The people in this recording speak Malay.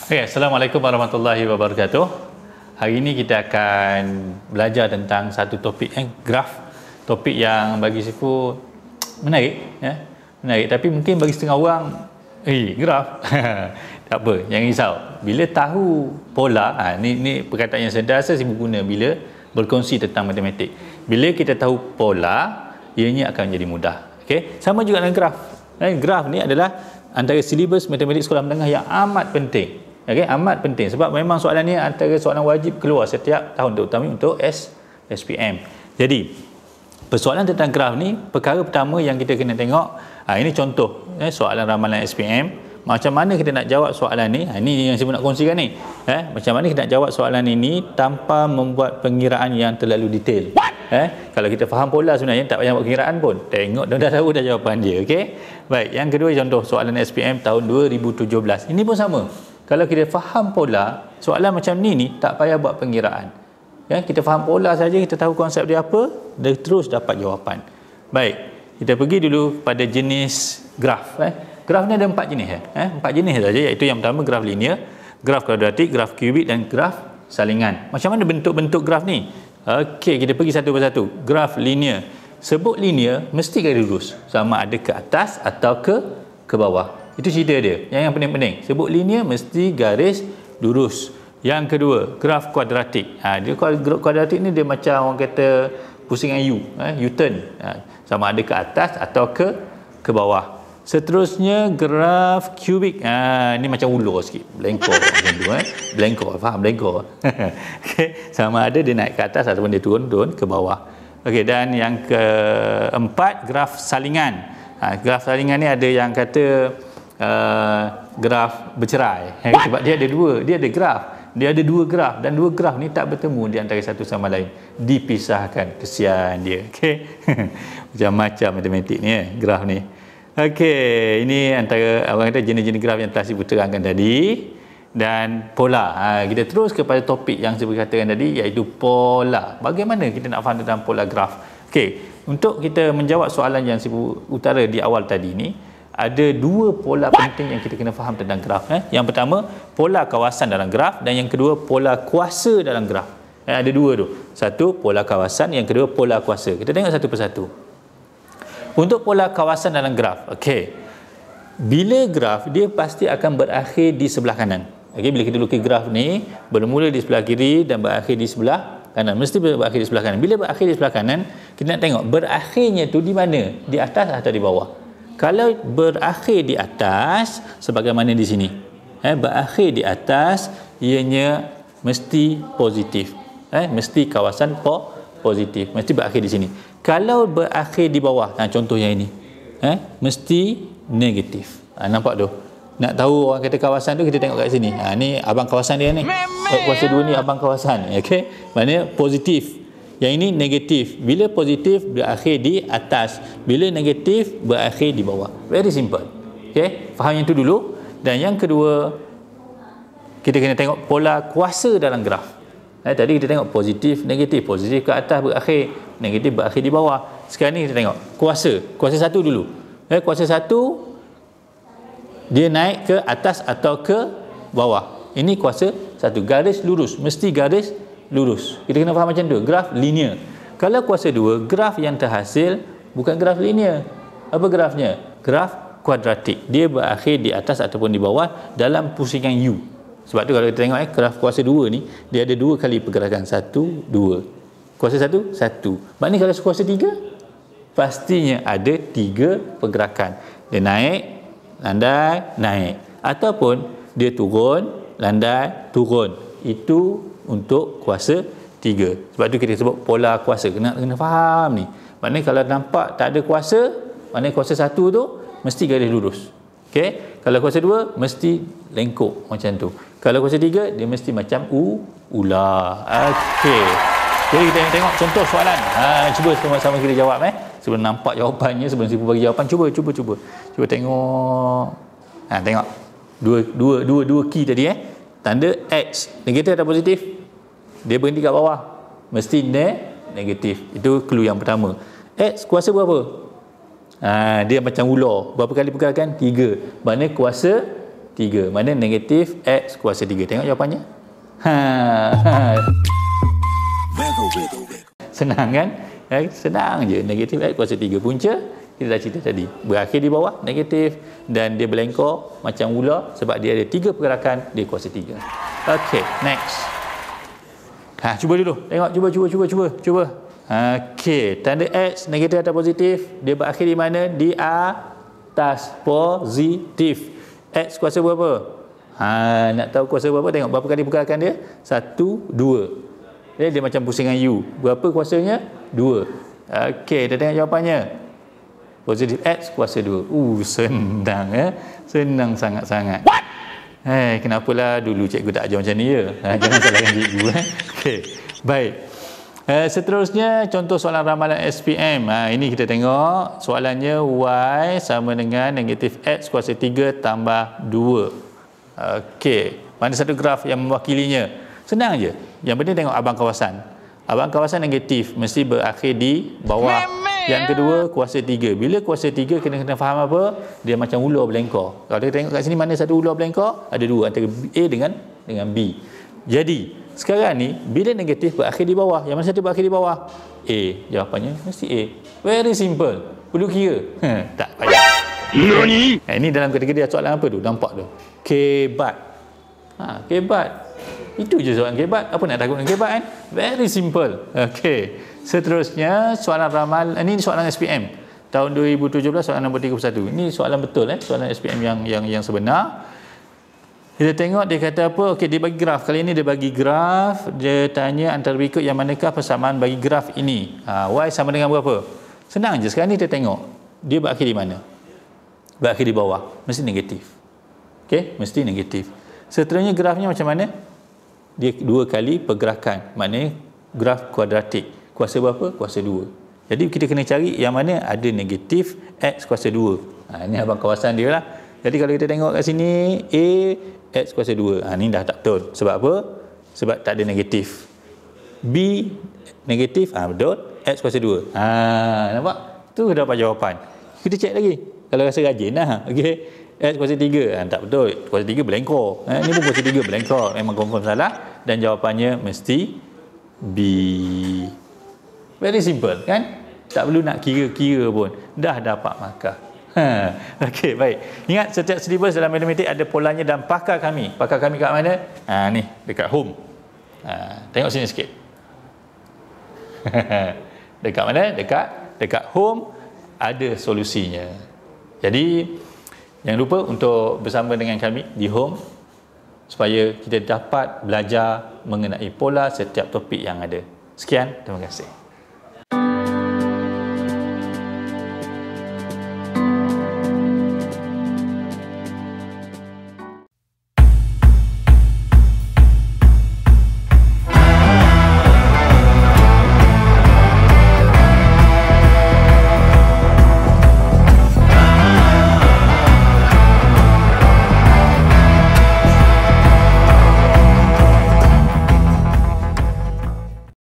Okay, Assalamualaikum warahmatullahi wabarakatuh. Hari ini kita akan belajar tentang satu topik graf. Topik yang bagi sifu menarik, ya. Menarik, tapi mungkin bagi setengah orang graf. Tak apa, jangan risau. Bila tahu pola, ni perkataan yang sentiasa sifu guna bila berkongsi tentang matematik. Bila kita tahu pola, ianya akan menjadi mudah. Okey, sama juga dengan graf. Graf ni adalah antara silibus matematik sekolah menengah yang amat penting. Okey, amat penting sebab memang soalan ni antara soalan wajib keluar setiap tahun, terutama untuk SPM. Jadi, persoalan tentang graf ni, perkara pertama yang kita kena tengok, ini contoh soalan ramalan SPM. Macam mana kita nak jawab soalan ni? Ini yang saya nak kongsikan ni. Macam mana kita nak jawab soalan ini tanpa membuat pengiraan yang terlalu detail. Kalau kita faham pola sebenarnya tak payah buat pengiraan pun. Tengok dah tahu dah jawapan dia. Okey. Baik, yang kedua contoh soalan SPM tahun 2017. Ini pun sama. Kalau kita faham pola, soalan macam ni tak payah buat pengiraan. Kita faham pola saja, kita tahu konsep dia apa, dia terus dapat jawapan. Baik, kita pergi dulu pada jenis graf. Graf ni ada 4 jenis. 4 jenis saja, iaitu yang pertama graf linear, graf kuadratik, graf kubik dan graf salingan. Macam mana bentuk-bentuk graf ni? Okey, kita pergi satu persatu. Graf linear. Sebut linear mesti garis lurus, sama ada ke atas atau ke bawah. Itu cerita dia. Yang penting-penting, sebut linear mesti garis lurus. Yang kedua, graf kuadratik. Dia kuadratik ni dia macam orang kata pusingan U, U-turn. Sama ada ke atas atau ke bawah. Seterusnya graf kubik. Ni macam ulur sikit, belengkor macam tu. Belengkor, faham belengkor? Okay. Sama ada dia naik ke atas ataupun dia turun ke bawah. Okey, dan yang keempat, graf salingan. Graf salingan ni ada yang kata graf bercerai, sebab dia ada dua graf, dan dua graf ni tak bertemu di antara satu sama lain, dipisahkan. Kesian dia. Okey. Macam-macam matematik ni, graf ni. Okey, ini antara orang kata jenis-jenis graf yang telah saya terangkan tadi. Dan pola, kita terus kepada topik yang saya katakan tadi, iaitu pola. Bagaimana kita nak faham tentang pola graf? Okey, untuk kita menjawab soalan yang saya utara di awal tadi ni, ada dua pola penting yang kita kena faham tentang graf. Yang pertama, pola kawasan dalam graf, dan yang kedua, pola kuasa dalam graf. Ada dua tu. Satu, pola kawasan, yang kedua, pola kuasa. Kita tengok satu persatu. Untuk pola kawasan dalam graf, okey. Bila graf, dia pasti akan berakhir di sebelah kanan. Okey, bila kita lukis graf ni, bermula di sebelah kiri dan berakhir di sebelah kanan. Mesti berakhir di sebelah kanan. Bila berakhir di sebelah kanan, kita nak tengok berakhirnya tu di mana? Di atas atau di bawah? Kalau berakhir di atas, sebagaimana di sini, berakhir di atas, ianya mesti positif. Mesti kawasan positif, mesti berakhir di sini. Kalau berakhir di bawah, contohnya ini, mesti negatif. Nampak tu? Nak tahu orang kata kawasan tu, kita tengok kat sini. Ni abang kawasan dia ni. Kuasa 2 ni abang kawasan. Okey, maknanya positif. Yang ini negatif. Bila positif berakhir di atas, bila negatif berakhir di bawah. Very simple. Okey, faham yang tu dulu. Dan yang kedua, kita kena tengok pola kuasa dalam graf. Tadi kita tengok positif, negatif. Positif ke atas berakhir, negatif berakhir di bawah. Sekarang ni kita tengok kuasa. Kuasa 1 dulu. Kuasa 1 dia naik ke atas atau ke bawah. Ini kuasa 1. Garis lurus, mesti garis lurus. Kita kena faham macam tu. Graf linear. Kalau kuasa 2, graf yang terhasil bukan graf linear. Apa grafnya? Graf kuadratik. Dia berakhir di atas ataupun di bawah dalam pusingan U. Sebab tu kalau kita tengok graf kuasa 2 ni, dia ada 2 kali pergerakan. 1, 2. Kuasa 1, 1. Maknanya kalau kuasa 3, pastinya ada 3 pergerakan. Dia naik, landai, naik. Ataupun dia turun, landai, turun. Itu untuk kuasa 3. Sebab tu kita sebut pola kuasa. Kena faham ni. Maknanya kalau nampak tak ada kuasa, maknanya kuasa 1 tu mesti garis lurus. Okey? Kalau kuasa 2 mesti lengkuk macam tu. Kalau kuasa 3 dia mesti macam ular. Okey. Jadi kita tengok contoh soalan. Cuba sama-sama kita jawab sebelum nampak jawapannya, sebelum saya bagi jawapan, cuba tengok. Tengok. Dua key tadi tanda X negatif atau positif, dia berhenti kat bawah, mesti negatif. Itu clue yang pertama. X kuasa berapa? Dia macam ular. Berapa kali pergerakan? 3. Maknanya kuasa 3. Mana negatif X kuasa 3? Tengok jawapannya. Senang kan? Senang je. Negatif X kuasa 3. Punca kita dah cerita tadi. Berakhir di bawah negatif dan dia berlengkor macam ular sebab dia ada 3 pergerakan di kuasa 3. Okey, next. Cuba dulu. Tengok, cuba. Okey, tanda X negatif atau positif, dia berakhir di mana? Di atas, positif. X kuasa berapa? Nak tahu kuasa berapa? Tengok berapa kali pergerakan dia? 1, 2. Dia macam pusingan U. Berapa kuasanya? 2. Okey, kita tengok jawapannya. Positif X kuasa 2. Senang senang sangat-sangat. Kenapalah dulu cikgu tak ajar macam ni ya? Jangan salahkan cikgu. Okey, baik. Seterusnya contoh soalan ramalan SPM. Ini kita tengok soalannya Y sama dengan negatif X kuasa 3 tambah 2. Okey, mana satu graf yang mewakilinya? Senang je. Yang penting tengok abang kawasan. Abang kawasan negatif mesti berakhir di bawah. Yang kedua kuasa 3. Bila kuasa 3 kena faham apa? Dia macam ular berlengkor. Kalau kita tengok kat sini mana satu ular berlengkor? Ada 2 antara A dengan B. Jadi sekarang ni bila negatif berakhir di bawah, yang mana satu berakhir di bawah? A. Jawapannya mesti A. Very simple. Perlu kira? Tak payah. Nani? Ini dalam kategori soalan apa tu? Nampak tu. Kebat. Kebat. Itu je soalan kebat. Apa nak takut dengan kebat kan? Very simple. Okey. Seterusnya soalan ramal, ini soalan SPM tahun 2017, soalan nombor 31. Ini soalan betul soalan SPM yang sebenar. Kita tengok dia kata apa? Okey, dia bagi graf. Kali ini dia bagi graf. Dia tanya antara berikut yang manakah persamaan bagi graf ini? Y sama dengan berapa? Senang je. Sekarang ni kita tengok dia berakhir di mana? Berakhir di bawah. Mesti negatif. Okey, mesti negatif. Seterusnya grafnya macam mana? Dia 2 kali pergerakan. Maknanya graf kuadratik. Kuasa berapa? Kuasa 2. Jadi kita kena cari yang mana ada negatif X kuasa 2. Ini abang kawasan dia lah. Jadi kalau kita tengok kat sini A X kuasa 2. Ini dah tak betul. Sebab apa? Sebab tak ada negatif. B negatif. Betul. X kuasa 2. Nampak? Tu dapat jawapan. Kita cek lagi. Kalau rasa rajin lah. Okey. X kuasa 3. Tak betul. Kuasa 3 berlengkor. Ini pun kuasa 3 berlengkor. Memang confirm salah. Dan jawapannya mesti B. Very simple kan? Tak perlu nak kira-kira pun. Dah dapat markah. Okey, baik. Ingat setiap silibus dalam matematik ada polanya dan pakar kami. Pakar kami kat mana? Ni, dekat home. Tengok sini sikit. Dekat mana? Dekat home ada solusinya. Jadi, jangan lupa untuk bersama dengan kami di home supaya kita dapat belajar mengenai pola setiap topik yang ada. Sekian, terima kasih.